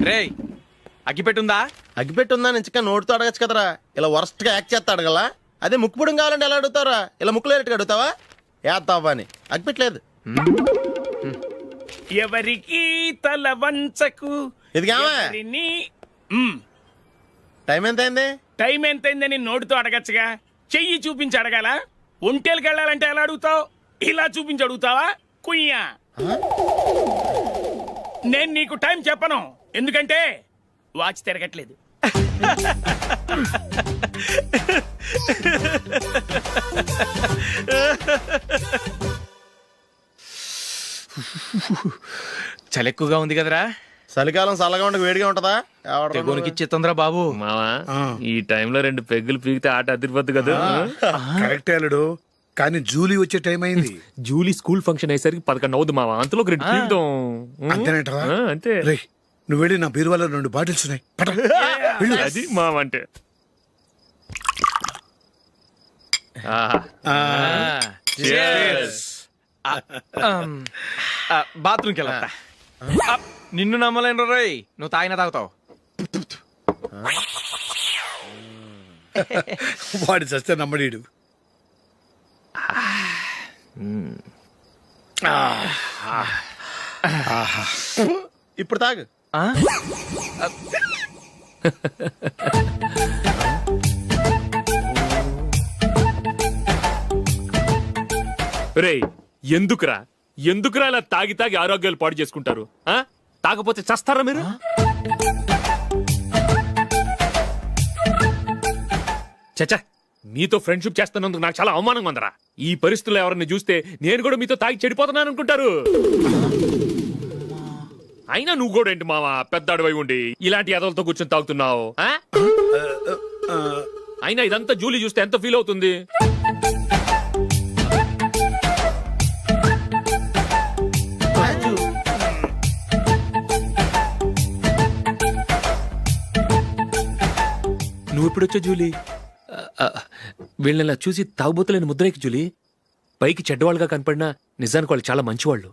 రేయ్ అగ్గిపెట్టుందా? అగ్గిపెట్టుందా నుంచి నోటితో అడగచ్చు కదరా, ఇలా వరస్ట్ గా యాక్ట్ చేస్తా అడగలా. అదే ముక్కుపుడం కావాలంటే ఎలా అడుగుతారా? ఇలా ముక్కులేటట్టు అడుగుతావా? ఏత్తావా అని. అగ్గిపెట్టలేదు. ఎవరికి తల వంచకు. ఇది టైం ఎంత అయింది? టైం ఎంతైందని నోటితో అడగచ్చుగా, చెయ్యి చూపించి అడగాల. ఒంటేలకు వెళ్ళాలంటే ఎలా అడుగుతావు? ఇలా చూపించి అడుగుతావా? కుయ్యా. నేను నీకు టైం చెప్పను, ఎందుకంటే వాచ్ తిరగట్లేదు. చలి ఎక్కువగా ఉంది కదరా. చలికాలం చల్లగా ఉండక వేడిగా ఉంటదా? తెగోనికి ఇచ్చేతుందిరా బాబు. మావా ఈ టైంలో 2 పెగ్గులు పీకితే ఆట అదిరిపోద్దు కదా. కరెక్ట్ అల్లుడు, కానీ జూలీ వచ్చే టైం అయింది. జూలీ స్కూల్ ఫంక్షన్ అయ్యేసరికి 11 అవుద్ది మావా, అంతలో 2 పీకుతాం. అంతేనేటరా? అంతే. రేయ్, నువ్వు వెళ్ళి నా బీరువాలో 2 బాటిల్స్ ఉన్నాయి, పట. అది మావ అంటే. బాత్రూమ్కి వెళ్ళా. నిన్ను నమ్మలేను రోయ్, నువ్వు తాగినా తాగుతావు. వాడి చస్తే నమ్మడీడు. ఇప్పుడు తాగు. రేయ్ ఎందుకురా ఇలా తాగి తాగి ఆరోగ్యాలు పాడు చేసుకుంటారు? తాగపోతే చస్తారా మీరు? చచ్చా, మీతో ఫ్రెండ్షిప్ చేస్తున్నందుకు నాకు చాలా అవమానంగా ఉందరా. ఈ పరిస్థితుల్లో ఎవరిని చూస్తే నేను కూడా మీతో తాగి చెడిపోతున్నాను అనుకుంటారు. అయినా నువ్వు కూడా ఏంటి మావా, పెద్ద అడవై ఉండి ఇలాంటి ఎదలతో కూర్చొని తాగుతున్నావు? అయినా ఇదంతా జూలీ చూస్తే ఎంత ఫీల్ అవుతుంది? నువ్వు ఎప్పుడొచ్చా జూలీ? వీళ్ళని చూసి తాగుబోతులేని ముద్రేకి జూలీ. పైకి చెడ్డవాళ్ళుగా కనపడినా నిజానికి వాళ్ళు చాలా మంచివాళ్ళు.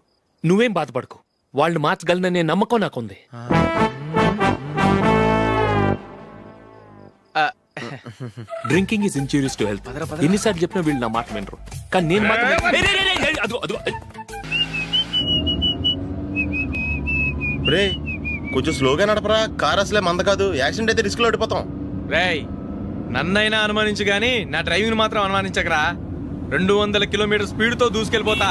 నువ్వేం బాధపడకు, వాళ్ళని మార్చగలననే నమ్మకం నాకుంది. Drinking is injurious to health. ఎన్నిసార్లు చెప్పినా వీళ్ళు నా మాట వినరు, కానీ నేను మాత్రం. రే కొంచెం స్లోగా నడపరా, కార్ అసలే మంద కాదు. యాక్సిడెంట్ అయితే రిస్క్ లో ఓడిపోతాం. రేయ్ నన్నైనా అనుమానించు గాని నా డ్రైవింగ్ మాత్రం అనుమానించకరా. 200 కిలోమీటర్ స్పీడ్ తో దూసుకెళ్ళిపోతా.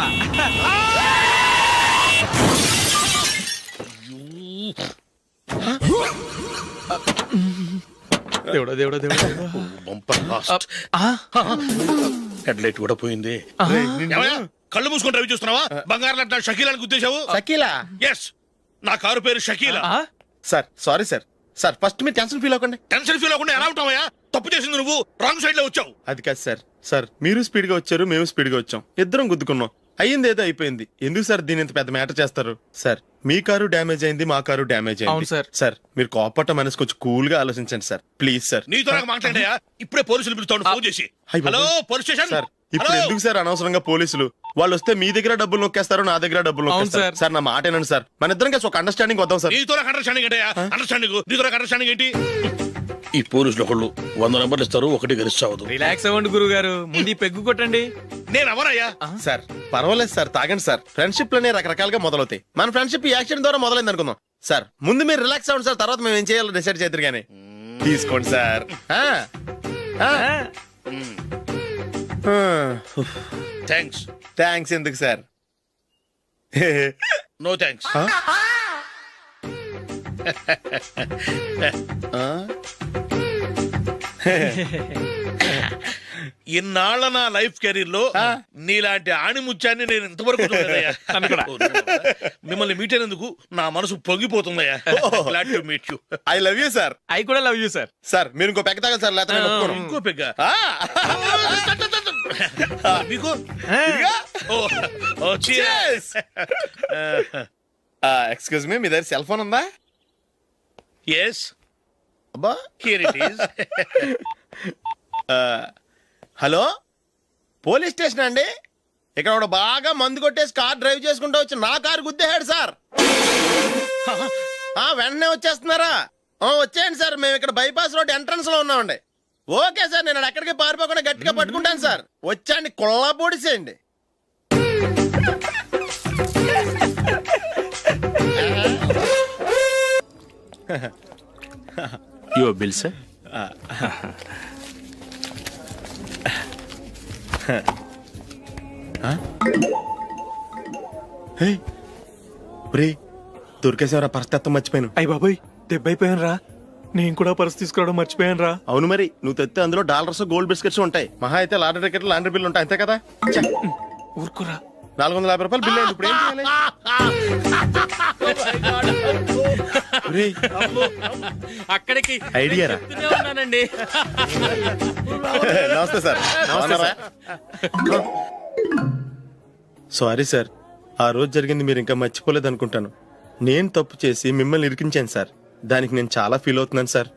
దేవుడా దేవుడా దేవుడా. హెడ్ లైట్ కూడా పోయింది. కళ్ళు మూసుకొని రవి చూస్తున్నావా? బంగారు లాంటి షకీలాని గుర్తించావు? షకీలా? ఎస్, నా కారు పేరు Shakeela. Sir sorry sir. Sir first మీరు టెన్షన్ ఫీల్ అవ్వకండి. టెన్షన్ ఫీల్ అవ్వకుండా ఎలా ఉంటావయ్యా? తప్పు చేసింది నువ్వు, రాంగ్ సైడ్ లో వచ్చావు. అది కాదు సార్. సార్ మీరు స్పీడ్ గా వచ్చారు, మేము స్పీడ్ గా వచ్చాం, ఇద్దరం గుద్దుకున్నాం. అయ్యింది ఏదో అయిపోయింది. ఎందుకు సార్ దీని ఇంత పెద్ద మ్యాటర్ చేస్తారు? సార్ మీ కారు డ్యామేజ్ అయింది, మా కారు డ్యామేజ్ అయింది. సార్ మీరు కోపట్ట మనసు కొంచెం కూల్ గా ఆలోచించండి సార్, ప్లీజ్ సార్. నీతో నాకు మాట్లాడాయా? ఇప్పుడే పోలీసులు పిలుస్తాను, ఫోన్ చేసి. Hello police station. సార్ ఇప్పుడు ఎందుకు సార్ అనవసరంగా పోలీసులు? వాళ్ళు వస్తే మీ దగ్గర డబ్బులు నొక్కేస్తారు, నా దగ్గర డబ్బులు నొక్కేస్తారు. సార్ నా మాట ఏనండి సార్, మన ఇద్దరం కలిసి ఒక అండర్స్టాండింగ్ వద్దాం సార్. నీతో నాకు అండర్స్టాండింగ్ ఏంటయ్యా? అండర్స్టాండింగ్ నీతో నాకు అండర్స్టాండింగ్ ఏంటి? ఈ పోలీసులు ఒకళ్ళు 100 నెంబర్లు ఇస్తారు, ఒకటి గెలిస్తావదు. రిలాక్స్ అవ్వండి గురువు గారు, ముందు పెగ్గు కొట్టండి. నేను ఎవరయ్యా? సార్ పర్వాలేదు సార్, తాగండి సార్. ఫ్రెండ్షిప్ లోనే రకరకాలుగా మొదలవుతాయి. మన ఫ్రెండ్షిప్ ఈ యాక్సిడెంట్ ద్వారా మొదలైంది అనుకుందాం. సార్ ముందు మీరు రిలాక్స్ అవ్వండి సార్, తర్వాత మేము ఏం చేయాలో డిసైడ్ చేద్దరు గానీ. తీసుకోండి సార్. థ్యాంక్స్. థ్యాంక్స్ ఎందుకు సార్? No thanks. ఇన్నాళ్ళ నా లైఫ్ కెరీర్ లో నీలాంటి ఆణిముత్యాన్ని నేను ఇంతవరకు చూడలేదయ్యా. మిమ్మల్ని మీట్ అయినందుకు నా మనసు పొంగిపోతుందయ్యా. Glad to meet you. I love you sir. I కూడా లవ్ యూ సార్. సార్ మీరు ఇంకో పెక్క తాగండి సార్, లేకపోతే నేను ఒప్పుకోను. ఇంకో పెగ్గ మీకు? ఎక్స్క్యూజ్ మీ, మీ దగ్గర సెల్ ఫోన్ ఉందా? ఎస్, అబ్బా here it is. Hello police station అండి. ఇక్కడ బాగా మందు కొట్టేసి కార్ డ్రైవ్ చేసుకుంటూ వచ్చి నా కారు గుద్దేశాడు సార్. వెంటనే వచ్చేస్తున్నారా? వచ్చేయండి సార్, మేము ఇక్కడ బైపాస్ రోడ్ ఎంట్రన్స్ లో ఉన్నామండి. ఓకే సార్, నేను ఎక్కడికి పారిపోకుండా గట్టిగా పట్టుకుంటాను సార్. వచ్చాండి, కుళ్ళ పొడిసేయండి. Your bill sir. దొరికేసేవరా, పరిస్థితి మర్చిపోయాను. అయ్య బాబాయ్, దెబ్బైపోయాను రా. నేను కూడా పర్స్ తీసుకురావడం మర్చిపోయాను రా. అవును మరి, నువ్వు తెస్తే అందులో డాలర్స్ గోల్డ్ బిస్కెట్స్ ఉంటాయి. మహా అయితే లాటరీ టికెట్ లాండ్రీ బిల్లు ఉంటాయి, అంతే కదా. ఊరుకురా. 450 రూపాయలు బిల్లు అయింది. ఇప్పుడు ఏం చేయాలి? ఒరేయ్, అక్కడికి ఐడియా రా. చెప్తూనే ఉన్నానండి. నమస్తే సార్. సారీ సార్, ఆ రోజు జరిగింది మీరు ఇంకా మర్చిపోలేదు అనుకుంటాను. నేను తప్పు చేసి మిమ్మల్ని ఇరికించాను సార్. దానికి నేను చాలా ఫీల్ అవుతున్నాను సార్.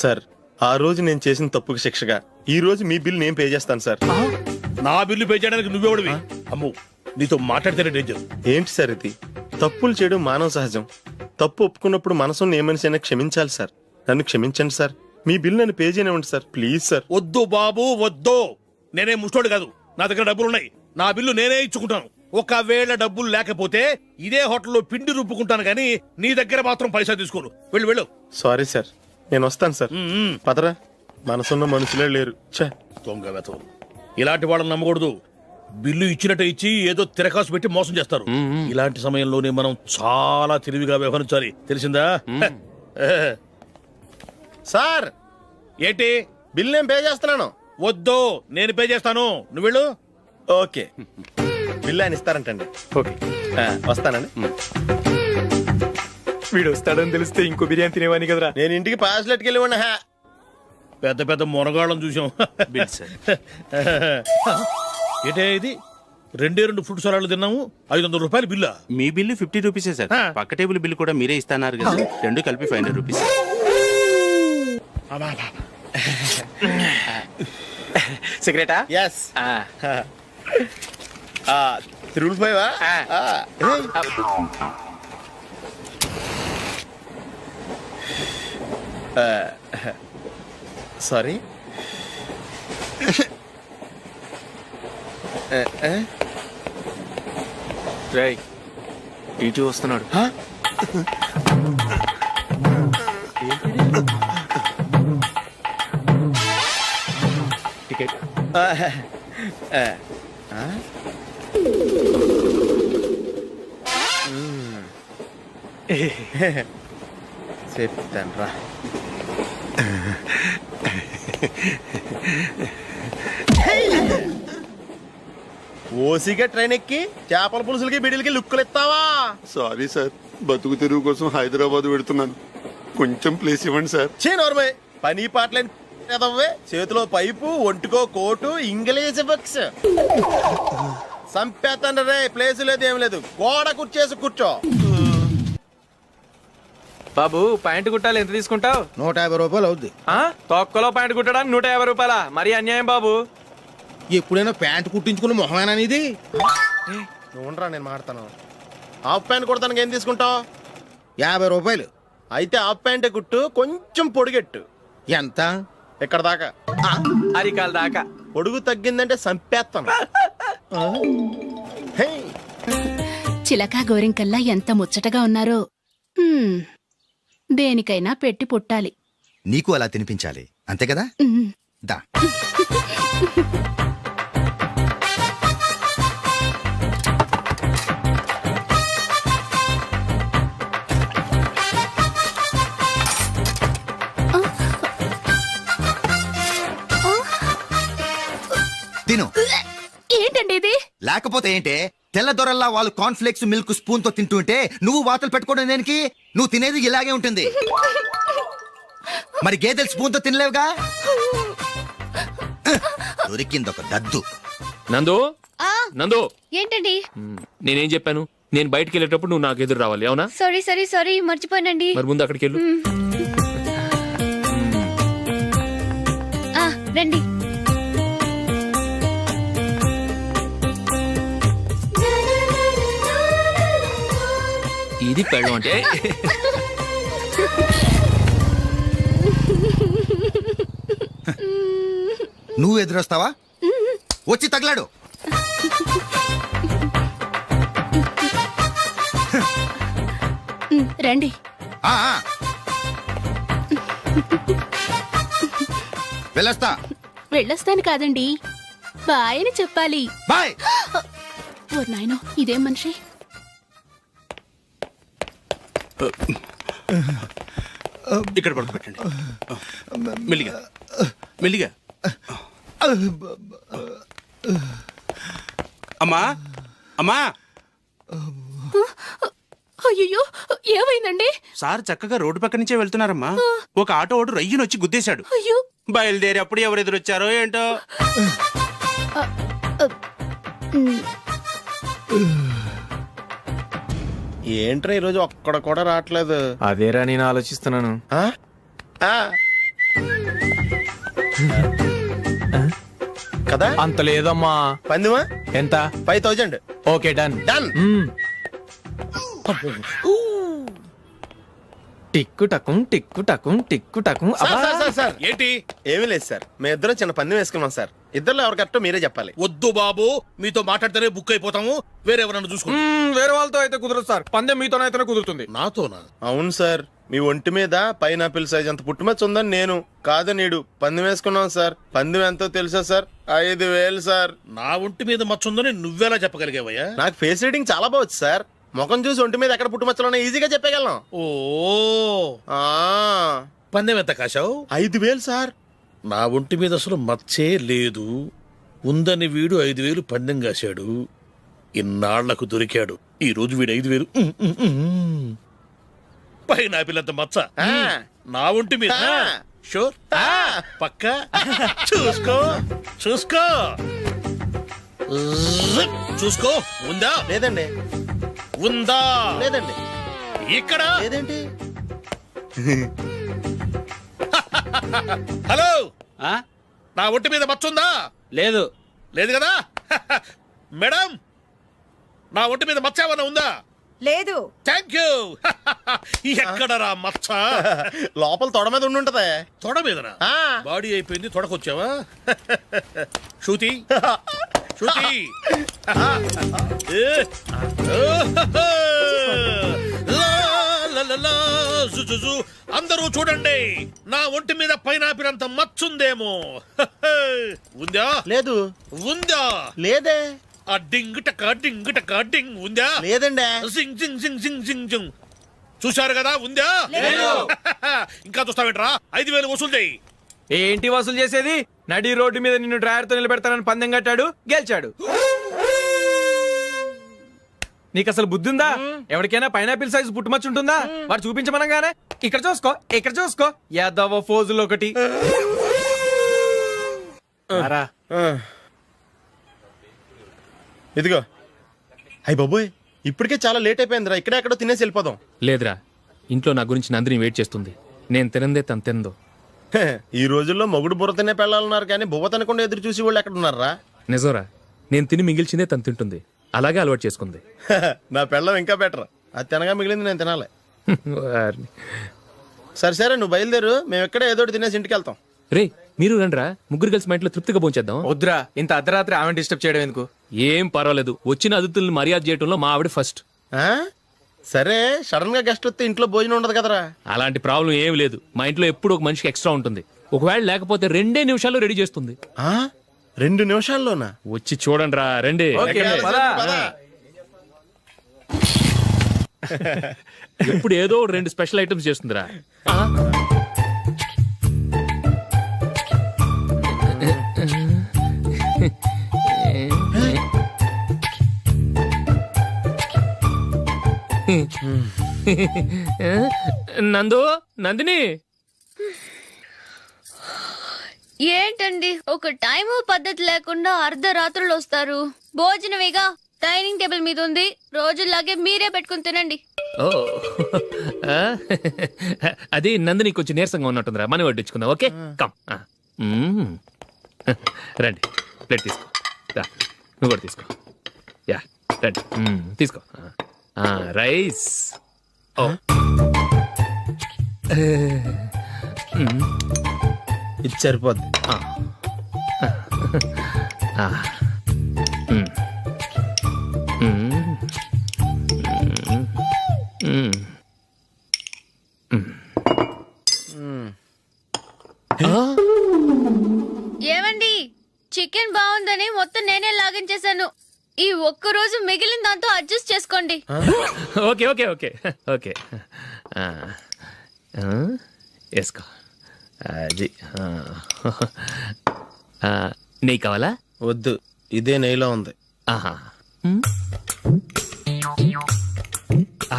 సార్, ఆ రోజు నేను చేసిన తప్పుకి శిక్షగా ఈ రోజు మీ బిల్ నేను పే చేస్తాను సార్. నా బిల్లు పే చేయడానికి నువ్వెవడివి? అమ్ము, నీతో మాట్లాడితేనే డేంజర్. ఏంటి సార్ ఇది? తప్పులు చేయడం మానవ సహజం. తప్పు ఒప్పుకున్నప్పుడు మనసుని ఏ మనిషి అయినా క్షమించాలి సార్. నన్ను క్షమించండి సార్. మీ బిల్ నన్ను పే చేయనివ్వండి సార్, ప్లీజ్ సార్. వద్దు బాబు, వద్దు. నేనే ముష్టోడు కాదు, నా దగ్గర డబ్బులున్నాయి. నా బిల్లు నేనే ఇచ్చుకుంటాను. ఒకవేళ డబ్బులు లేకపోతే ఇదే హోటల్లో పిండి రుబ్బుకుంటాను కానీ నీ దగ్గర మాత్రం పైసా తీసుకోను. వెళ్ళు వెళ్ళు. సారీ సార్, నేను వస్తాను సార్. పదరా, మనసున్న మనుషులే లేరు. ఛే, దొంగ వెతవు. ఇలాంటి వాళ్ళని నమ్మకూడదు. బిల్లు ఇచ్చినట్టు ఇచ్చి ఏదో తిరకాసు పెట్టి మోసం చేస్తారు. ఇలాంటి సమయంలోనే మనం చాలా తెలివిగా వ్యవహరించాలి, తెలిసిందా? సార్, ఏంటి? బిల్ నేను పే చేస్తున్నాను. వద్దు, నేను పే చేస్తాను, నువ్వు వెళ్ళు. ఓకే, బిల్ ఆయన ఇస్తారంటండి. ఓకే, వస్తానండి. వీడు వస్తాడని తెలిస్తే ఇంకో బిర్యానీ తినేవాని కదరా. నేను ఇంటికి పాస్లెట్కి వెళ్ళి ఉన్నా. పెద్ద పెద్ద మునగాళ్ళం చూసాం. Bill sir. ఏంటే ఇది? 2 ఫ్రూట్ సలాడ్లు తిన్నాము, 500 రూపాయలు బిల్లా? మీ బిల్లు 50 రూపీసే సార్. పక్క టేబుల్ బిల్లు కూడా మీరే ఇస్తాన్నారు కదా, రెండు కలిపి 500 రూపీస్. సిగరెటా? ఎస్. 3 సారీ. రేయ్, ఇటు వస్తున్నాడు. టికెట్. చెప్తాను రా. ఓసిగా ట్రైన్ ఎక్కి చేపల పులుసులకి బిడిలకి లుక్కులు ఇస్తావా? సారీ సార్, బతుకు తెరువు కోసం హైదరాబాద్ పెడుతున్నాను, కొంచెం ప్లేస్ ఇవ్వండి సార్. నోర్మై, పని పాటలేని ఎదవ్వే. చేతిలో పైపు, ఒంటికో కోటు, ఇంగ్లీష్ బుక్స్. సంపేతండ్రి రే, ప్లేస్ లేదు ఏం లేదు, గోడ కుర్చేసి కూర్చో. బాబు, ప్యాంటు కుట్టాలి, ఎంత తీసుకుంటావు? 150 రూపాయలు అవుద్ది. తొక్కలో ప్యాంటు కుట్టడానికి 150 రూపాయలా? మరి అన్యాయం బాబు. ఎప్పుడైనా ప్యాంట్ కుట్టించుకున్న మొహమేనా ఇది? నువ్వురా, నేను మాడతాను. హాఫ్ ప్యాంట్ కుడతానికి ఏం తీసుకుంటావు? 50 రూపాయలు. అయితే హాఫ్ ప్యాంటే కుట్టు, కొంచెం పొడిగెట్టు. ఎంత? ఎక్కడ దాకా? అరికాల దాకా. పొడుగు తగ్గిందంటే సంపేస్తాను. హే, చిలకా గోరింకల్లా ఎంత ముచ్చటగా ఉన్నారో. దేనికైనా పెట్టి పుట్టాలి. నీకు అలా తినిపించాలి, అంతే కదా? దా. తిను. ఏంటండి ఇది? లేకపోతే ఏంటే, తెల్లదొరల్లా వాళ్ళు కార్న్ఫ్లేక్స్ మిల్క్ స్పూన్ తో తింటుంటే నువ్వు వాతలు పెట్టుకోవడం దేనికి? నువ్వు తినేది ఇలాగే ఉంటుంది. మరి గేదెలు స్పూన్ తో తినలేవుగా. దొరికిందొక దద్దు. నందు, నందు, ఏంటండి? నేనేం చెప్పాను? నేను బయటికి వెళ్ళేటప్పుడు నువ్వు నాకు ఎదురు రావాలి, అవునా? సారీ మర్చిపోయానండి. మరి ముందు అక్కడికి వెళ్ళు. రండి. ఇది పెళ్ళం అంటే నువ్వు ఎదురొస్తావా? వచ్చి తగలాడు. రండి. ఆ, ఆ. వెళ్ళొస్తా. వెళ్ళొస్తాను కాదండి, బాయ్ అని చెప్పాలి. బాయ్. ఓ నాయనో, ఇదేం మనిషి. ఇక్కడ పడుకోబెట్టండి. మెల్లిగా మెల్లిగా. అమ్మా అమ్మా, అయ్యో, ఏమైందండి? సార్ చక్కగా రోడ్డు పక్క నుంచే వెళ్తున్నారమ్మా. ఒక ఆటో ఓడు రయ్యను వచ్చి గుద్దేశాడు. అయ్యో. బయలుదేరి అప్పుడు ఎవరు ఎదురొచ్చారో ఏంటో. ఏంట్రా ఈరోజు ఒక్కడ కూడా రావట్లేదు. అదేరా నేను ఆలోచిస్తున్నాను. ఆ? ఆ. కదా అంత లేదమ్మా. పందిమా ఎంత? 5000. Okay, done. డన్. టిక్కు టకుం టిక్కు టకుం టిక్కు టకుం. సార్ ఏంటి? ఏమీ లేదు సార్, మేము ఇద్దరం చిన్న పందెం వేసుకున్నాం సార్. ఇద్దరు ఎవరు కరెక్టో మీరే చెప్పాలి. వద్దు బాబు, మీతో మాట్లాడితేనే బుక్ అయిపోతాము. వేరే ఎవరన్నా చూసుకోండి. వేరే వాళ్ళతో అయితే కుదరదు సార్, పందెం మీతోనైతేనే కుదురుతుంది. నాతోనా? అవును సార్, మీ ఒంటి మీద పైనాపిల్ సైజ్ అంత పుట్టుమచ్చ ఉందని నేను కాదు నీడు పందెం వేసుకున్నాం సార్. పందెం ఎంతో తెలుసా సార్? 5000 సార్. నా ఒంటి మీద మచ్చ ఉందని నువ్వెలా చెప్పగలిగావయ్యా? నాకు ఫేస్ రీడింగ్ చాలా బాగుంది సార్. ముఖం చూసి ఒంటి మీద ఎక్కడ పుట్టుమచ్చలో ఈజీగా చెప్పగలను. ఓ, ఆ, పందెం ఎంత కాశావు? 5000 సార్. నా ఒంటి మీద అసలు మచ్చే లేదు. ఉందని వీడు 5000 పందెం కాశాడు. ఇన్నాళ్లకు దొరికాడు. ఈ రోజు వీడు 5000. పైన పిల్లంత మచ్చ ఆ. నా ఒంటి మీద. ఆ. షూర్? పక్క. చూసుకో చూసుకో జిప్. చూసుకో. ఉందా? లేదండి. ఉందా? లేదండి. ఇక్కడ లేదేంటి? హలో, ఆ? నా ఒంటి మీద మచ్చ ఉందా? లేదు. లేదు కదా? మేడం, నా ఒంటి మీద మచ్చ ఏమన్నా ఉందా? లేదు. Thank you. ఎక్కడరా మచ్చ? లోపల తొడ మీద ఉండి ఉంటది. తొడ మీదనా? ఆ. బాడీ అయిపోయింది, తొడకొచ్చావా? శృతి శృతి. అందరూ చూడండి, నా ఒంటి మీద పైనాపిల్ అంత మచ్చుందేమో. ఉందా? లేదు. ఉందా? లేదే. ఆ డింగ్ టక డింగ్ టక డింగ్. ఉందా? లేదండి. జింగ్ జింగ్ జింగ్ జింగ్ జింగ్ జింగ్. చూశారు కదా? ఉందా? ఇంకా చూస్తావేంట్రా? 5000 వసూలు చేయి. ఏంటి వసూలు చేసేది? నడి రోడ్డు మీద నిన్ను డ్రైవర్తో నిలబెడతానని పందెం కట్టాడు, గెలిచాడు. నీకు అసలు బుద్ధి ఉందా? ఎవరికైనా పైనాపిల్ సైజ్ పుట్టుమచ్చు ఉంటుందా? వాడు చూపించమనగానే ఇక్కడ చూసుకో, ఇక్కడ చూసుకో, యాదవ ఫోజులు ఒకటి. రా. ఇదిగో. అయ్య బాబోయ్, ఇప్పటికే చాలా లేట్ అయిపోయిందిరా. ఇక్కడే ఎక్కడో తినేసి వెళ్ళిపోదాం. లేదురా, ఇంట్లో నా గురించి నందిని వెయిట్ చేస్తుంది. నేను తినందే తను తిందో. హే, ఈ రోజుల్లో మొగుడు బుర్ర తినే పెళ్ళాలన్నారు కానీ బువ్వ తినకుండా ఎదురు చూసి వాళ్ళు ఎక్కడ ఉన్నారా? నిజంరా, నేను తిని మిగిల్చిందే తను తింటుంది. అలాగే అలవాటు చేసుకుంది. నా పెళ్ళం ఇంకా బెటర్. అది తినగా మిగిలింది నేను తినాలి. వారిని. సరే సరే, నువ్వు బయలుదేరు. మేము ఎక్కడ ఏదో ఒకటి తినేసి ఇంటికి వెళ్తాం. రే, మీరు రండ్రా, ముగ్గురు కలిసి మా ఇంట్లో తృప్తిగా పోంచేద్దాం. వద్దురా, ఇంత అర్ధరాత్రి ఆమె డిస్టర్బ్ చేయడం ఎందుకు? ఏం పర్వాలేదు, వచ్చిన అతిథుల్ని మర్యాద చేయడంలో మా ఆవిడ ఫస్ట్. ఆ? సరే, సడన్ గా గెస్ట్ వస్తే ఇంట్లో భోజనం ఉండదు కదరా. అలాంటి ప్రాబ్లం ఏం లేదు. మా ఇంట్లో ఎప్పుడు ఒక మనిషికి ఎక్స్ట్రా ఉంటుంది. ఒకవేళ లేకపోతే 2 నిమిషాల్లో రెడీ చేస్తుంది. ఆ? 2 నిమిషాల్లోనా? వచ్చి చూడండి రా, రండి. ఓకే, పద. ఎప్పుడు ఏదో 2 స్పెషల్ ఐటమ్స్ చేస్తుందిరా. నందు, నందిని. ఏంటండి ఒక టైము పద్ధతి లేకుండా అర్ధరాత్రులు వస్తారు? భోజనమేగా డైనింగ్ టేబుల్ మీద ఉంది. రోజుల్లాగే మీరే పెట్టుకుని తినండి. ఓ, అది నందిని కొంచెం నీరసంగా ఉన్నట్టుందిరా. మనీ వడ్డించుకుందాం. Okay, come. రండి, ప్లేట్ తీసుకో. రా, నువ్వు కూడా తీసుకో. యా, రండి, తీసుకో. రైస్. ఇది సరిపోద్ది. ఏమండి చికెన్ బాగుందని మొత్తం నేనే లాగించేశాను. ఈ ఒక్క రోజు మిగిలిన దాంతో అడ్జస్ట్ చేసుకోండి. ఓకే ఓకే ఓకే ఓకే వేసుకో. అది నెయ్యి కావాలా? వద్దు, ఇదే నెయ్యిలో ఉంది. ఆహా.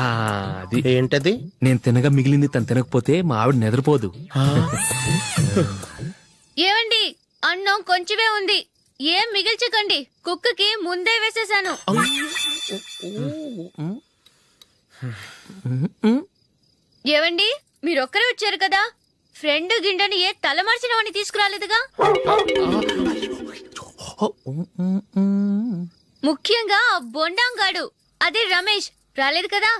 అది ఏంటది? నేను తినగా మిగిలింది తను తినకపోతే మా ఆవిడ నిద్రపోదు. ఏమండి అన్నం కొంచెమే ఉంది, ఏం మిగిల్చకండి. కుక్కకి ముందే వేసేసాను. ఏవండి మీరొక్కరే వచ్చారు కదా, ఫ్రెండ్ గిండెని ఏ తలమార్చిన వాడిని తీసుకురాలేదుగా? ముఖ్యంగా ఆ బొండాంగాడు అదే రమేష్ రాలేదు కదా?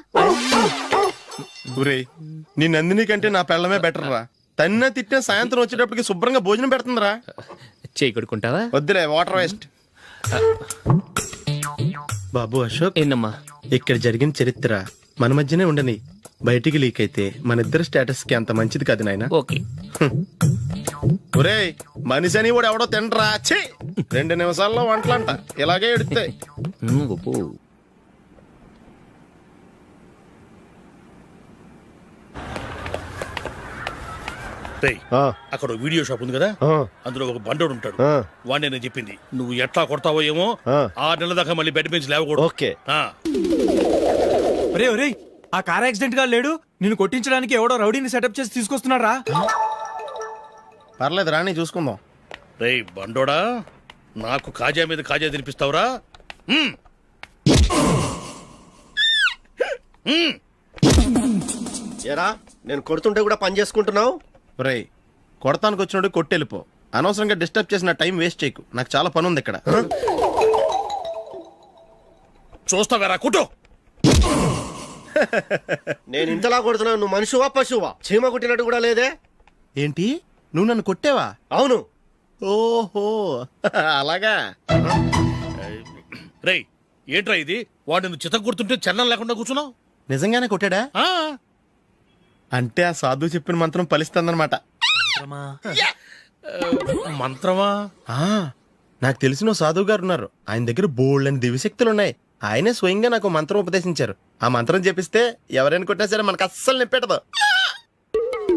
ఊరే, నీ నందిని కంటే నా పెళ్ళమే బెటర్ రా. తన్న తిట్టిన సాయంత్రం వచ్చేటప్పటికి శుభ్రంగా భోజనం పెడుతుందిరా. చేయి కొడుకుంటావా? వద్దులే, వాటర్ వేస్ట్. బాబు అశోక్, ఏంటమ్మా? ఇక్కడ జరిగిన చరిత్ర మన మధ్యనే ఉండని, బయటికి లీక్ అయితే మన ఇద్దరు స్టేటస్ కి అంత మంచిది కాదు నాయన. ఓకే. ఒరే, మనిషి అని కూడా ఎవడో తినరా. ఛీ, 2 నిమిషాల్లో వంటలంట ఇలాగే ఎడుతాయి. రేయ్, అక్కడ ఓ వీడియో షాప్ ఉంది కదా, అందులో ఒక బండోడు ఉంటాడు. వాడిని నేను చెప్పింది నువ్వు ఎట్లా కొడతావో ఏమో, 6 నెలల దాకా మళ్ళీ బెడ్ బెంచ్ లేవకూడదు. ఓకే. ఒరే ఒరే, ఆ కార్ యాక్సిడెంట్ గా లేడు, నిన్ను కొట్టించడానికి ఎవడో రౌడీని సెటప్ చేసి తీసుకొస్తున్నారా? పర్లేదు రాని, చూసుకుందాం. రేయ్ బండోడా, నాకు కాజా మీద కాజా తినిపిస్తావురా? ఎరా, నేను కొడుతుంటే కూడా పని చేసుకుంటున్నావు. ఒరే, కొడతానికి వచ్చినోడు కొట్టెళ్ళిపో. అనవసరంగా డిస్టర్బ్ చేసిన టైం వేస్ట్ చేయకు, నాకు చాలా పని ఉంది ఇక్కడ. చూస్తావేరా కుట్టు. నేను ఇంతలా కొడుతున్నావు, నువ్వు మనిషివా పశువా? చీమ కుట్టినట్టు కూడా లేదే. ఏంటి, నువ్వు నన్ను కొట్టేవా? అవును. ఓహో, అలాగా. రేయ్ ఏంట్రా ఇది, వాడు నువ్వు చిత్త కొడుతుంటే చలనం లేకుండా కూర్చున్నావు. నిజంగానే కొట్టాడా? అంటే ఆ సాధు చెప్పిన మంత్రం ఫలిస్తుందన్నమాట. మంత్రమా? నాకు తెలిసిన ఓ సాధువు గారు ఉన్నారు, ఆయన దగ్గర బోల్డ్ అని దివ్యశక్తులు ఉన్నాయి. ఆయనే స్వయంగా నాకు మంత్రం ఉపదేశించారు. ఆ మంత్రం చెప్పిస్తే ఎవరైనా కొట్టినా సరే మనకు అస్సలు నిప్పెట్టదు.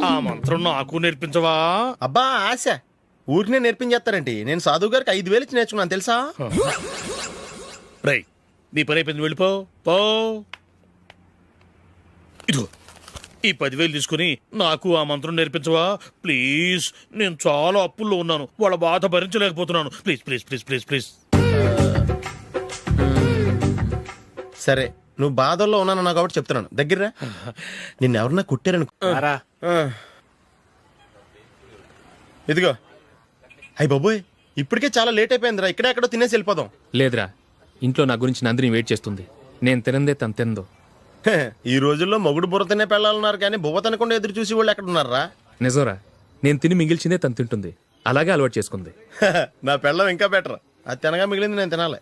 ఆ మంత్రం నాకు నేర్పించవా? అబ్బా ఆశ, ఊరినే నేర్పించేస్తారండి. నేను సాధువు గారికి 5,000 ఇచ్చి నేర్చుకున్నాను తెలుసా? రేయ్ నీ పని అయిపోయింది, వెళ్ళిపో పో. ఇదిగో ఈ 10,000 తీసుకుని నాకు ఆ మంత్రం నేర్పించవా ప్లీజ్? నేను చాలా అప్పుల్లో ఉన్నాను, వాళ్ళ బాధ భరించలేకపోతున్నాను. Please please please please please. సరే, నువ్వు బాధల్లో ఉన్నాను నాకు కాబట్టి చెప్తున్నాను. దగ్గర నిన్ను ఎవరన్నా కుట్టారనుకో, ఇదిగో. అయ్యి బాబోయ్, ఇప్పటికే చాలా లేట్ అయిపోయిందిరా, ఇక్కడే ఎక్కడో తినేసి వెళ్ళిపోదాం. లేదురా, ఇంట్లో నా గురించి నందిని వెయిట్ చేస్తుంది. నేను తినందే తను తిందో. ఈ రోజుల్లో మొగుడు బుర్ర తినే పెళ్ళాలన్నారు కానీ బువ్వ తినకుండా ఎదురు చూసి వాళ్ళు ఎక్కడ ఉన్నారా? నిజంరా, నేను తిని మిగిల్చిందే తను తింటుంది. అలాగే అలవాటు చేసుకుంది. నా పెళ్ళం ఇంకా బెటర్, అది తినగా మిగిలింది నేను తినాలి.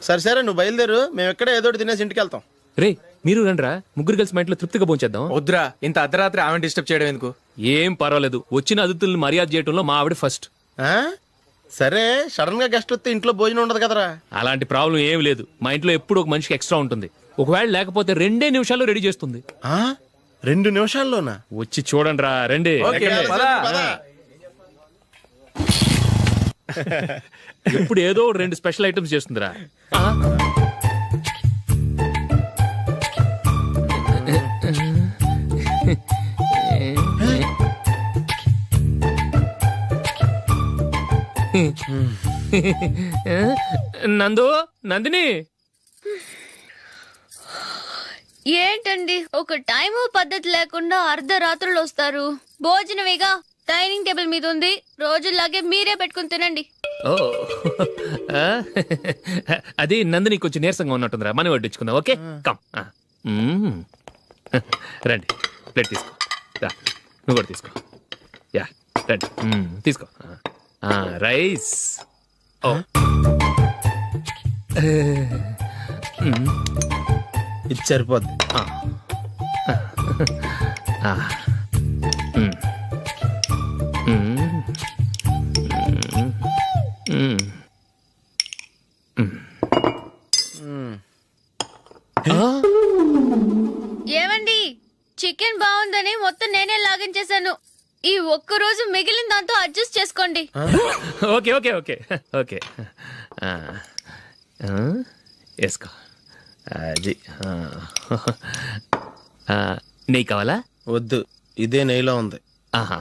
సరే సరే, నువ్వు బయలుదేరు, మేము ఎక్కడ ఏదో ఒకటి తినేసి ఇంటికి వెళ్తాం. రే మీరు రండిరా, ముగ్గురు కలిసి మా ఇంట్లో తృప్తిగా పోంచేద్దాం. వద్దురా, ఇంత అర్ధరాత్రి ఆమె డిస్టర్బ్ చేయడం ఎందుకు? ఏం పర్వాలేదు, వచ్చిన అతిథుల్ని మర్యాద చేయడంలో మా ఆవిడ ఫస్ట్. సరే, సడన్ గా గెస్ట్ వస్తే ఇంట్లో భోజనం ఉండదు కదరా? అలాంటి ప్రాబ్లం ఏం లేదు. మా ఇంట్లో ఎప్పుడు ఒక మనిషికి ఎక్స్ట్రా ఉంటుంది. ఒకవేళ లేకపోతే 2 నిమిషాల్లో రెడీ చేస్తుంది. 2 నిమిషాల్లోనా? వచ్చి చూడండి రా, రండి. ఎప్పుడు ఏదో 2 స్పెషల్ ఐటమ్స్ చేస్తుందిరా. నందు, నందిని. ఏంటండి ఒక టైము పద్ధతి లేకుండా అర్ధరాత్రులు వస్తారు? భోజనమేగా డైనింగ్ టేబుల్ మీద ఉంది, రోజుల్లాగే మీరే పెట్టుకుని తినండి. ఓ అది నందిని కొంచెం నీరసంగా ఉన్నట్టుందిరా, మనం వడ్డించుకుందాం. Okay come. మ్మ్. రండి ప్లేట్ తీసుకో రా, నువ్వు కూడా తీసుకో. యా రండి. తీసుకో. రైస్. ఓ. ఇది సరిపోద్ది. ఏమండి చికెన్ బాగుందని మొత్తం నేనే లాగించేశాను. ఈ ఒక్క రోజు మిగిలిన దాంతో అడ్జస్ట్ చేసుకోండి. Okay okay okay okay. వేసుకో. అది నెయ్యి కావాలా? వద్దు, ఇదే నెయ్యిలో ఉంది. ఆహా.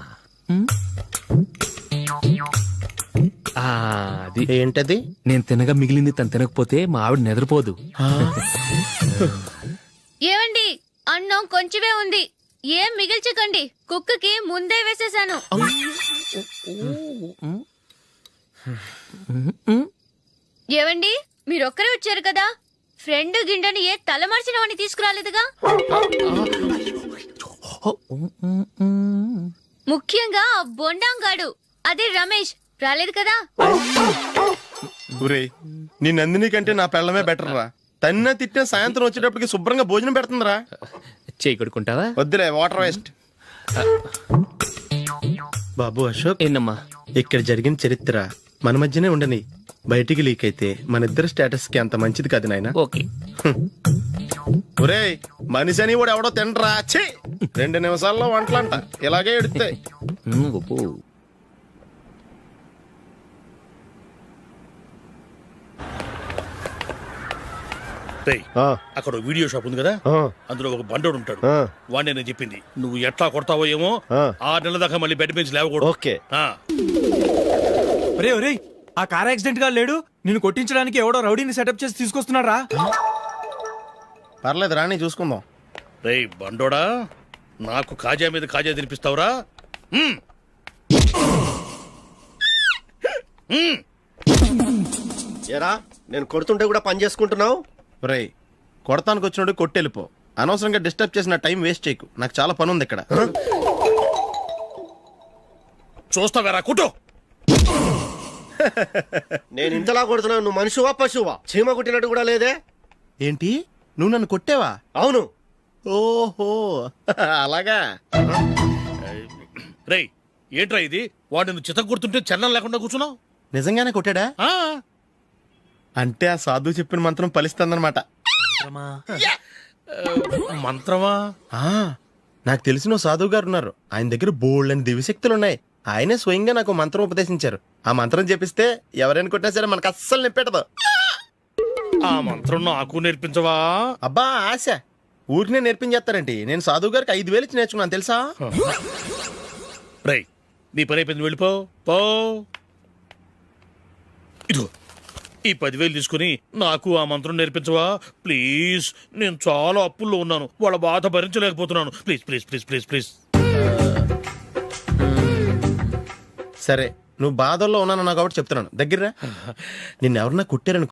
అది ఏంటది? నేను తినగా మిగిలింది తను తినకపోతే మా ఆవిడ నిద్రపోదు. ఏమండి అన్నం కొంచెమే ఉంది, ఏం మిగిల్చకండి. కుక్కకి ముందే వేసేసాను. ఏవండి మీరొక్కరే వచ్చారు కదా, ఫ్రెండ్ గిండెని ఏ తలమార్చిన వాడిని తీసుకురాలేదుగా. ముఖ్యంగా ఆ బొండాంగాడు అదే రమేష్ రాలేదు కదా. ఊరే, నీ నందిని కంటే నా పెళ్ళమే బెటర్ రా. తన్న తిట్టిన సాయంత్రం వచ్చేటప్పటికి శుభ్రంగా భోజనం పెడుతుందిరా. చేయి కొడుకుంటావా? వద్దులే, వాటర్ వేస్ట్. బాబు అశోక్, ఏంటమ్మా? ఇక్కడ జరిగిన చరిత్ర మన మధ్యనే ఉండని, బయటికి లీక్ అయితే మన ఇద్దరు స్టేటస్ కి అంత మంచిది కాదు నాయన. ఓకే. ఒరే, మనిషి అని కూడా ఎవడో తినరా. ఛీ, 2 నిమిషాల్లో వంటలంట ఇలాగే ఎడుతాయి. గొప్ప. రేయ్, అక్కడ ఓ వీడియో షాప్ ఉంది కదా, అందులో ఒక బండోడు ఉంటాడు. వాడిని నేను చెప్పింది నువ్వు ఎట్లా కొడతావో ఏమో. 6 నెలల దాకా మళ్ళీ బెడ్ బెంచ్ లేవకూడదు. ఓకే. ఒరే ఒరే, ఆ కార్ యాక్సిడెంట్ గా లేడు, నిన్ను కొట్టించడానికి ఎవడో రౌడీని సెటప్ చేసి తీసుకొస్తున్నారా? పర్లేదు రాని, చూసుకుందాం. రేయ్ బండోడా, నాకు కాజా మీద కాజా తినిపిస్తావురా? ఎరా నేను కొడుతుంటే కూడా పని చేసుకుంటున్నావు. ఒరే, కొడతానికి వచ్చినోడు కొట్టెళ్ళిపో. అనవసరంగా డిస్టర్బ్ చేసిన టైం వేస్ట్ చేయకు, నాకు చాలా పని ఉంది ఇక్కడ. చూస్తావేరా కుట్టు. నేను ఇంతలా కొడుతున్నావు, నువ్వు మనిషివా పశువా? చీమ కుట్టినట్టు కూడా లేదే. ఏంటి, నువ్వు నన్ను కొట్టేవా? అవును. ఓహో అలాగా. రేయ్ ఏంట్రా ఇది, వాడు నువ్వు చిత్త గుర్తుంటే చలనం లేకుండా కూర్చున్నావు. నిజంగానే కొట్టాడా? అంటే ఆ సాధువు చెప్పిన మంత్రం ఫలిస్తుందన్నమాట. మంత్రమా? నాకు తెలిసిన ఓ సాధువు గారు ఉన్నారు, ఆయన దగ్గర బోల్డ్ అని దివ్యశక్తులు ఉన్నాయి. ఆయనే స్వయంగా నాకు మంత్రం ఉపదేశించారు. ఆ మంత్రం చెప్పిస్తే ఎవరైనా కొట్టినా సరే మనకు అస్సలు నిప్పెట్టదు. ఆ మంత్రం నాకు నేర్పించవా? అబ్బా ఆశ, ఊరినే నేర్పించేస్తారండి. నేను సాధువు గారికి 5,000 ఇచ్చి నేర్చుకున్నాను తెలుసా. రేయ్ నీ పని అయిపోయింది, వెళ్ళిపో పో. ఇదిగో ఈ 10,000 తీసుకుని నాకు ఆ మంత్రం నేర్పించవా ప్లీజ్. నేను చాలా అప్పుల్లో ఉన్నాను, వాళ్ళ బాధ భరించలేకపోతున్నాను. Please please please please please. సరే, నువ్వు బాధల్లో ఉన్నాను నాకు కాబట్టి చెప్తున్నాను. దగ్గర నిన్ను ఎవరన్నా కుట్టారనుకో,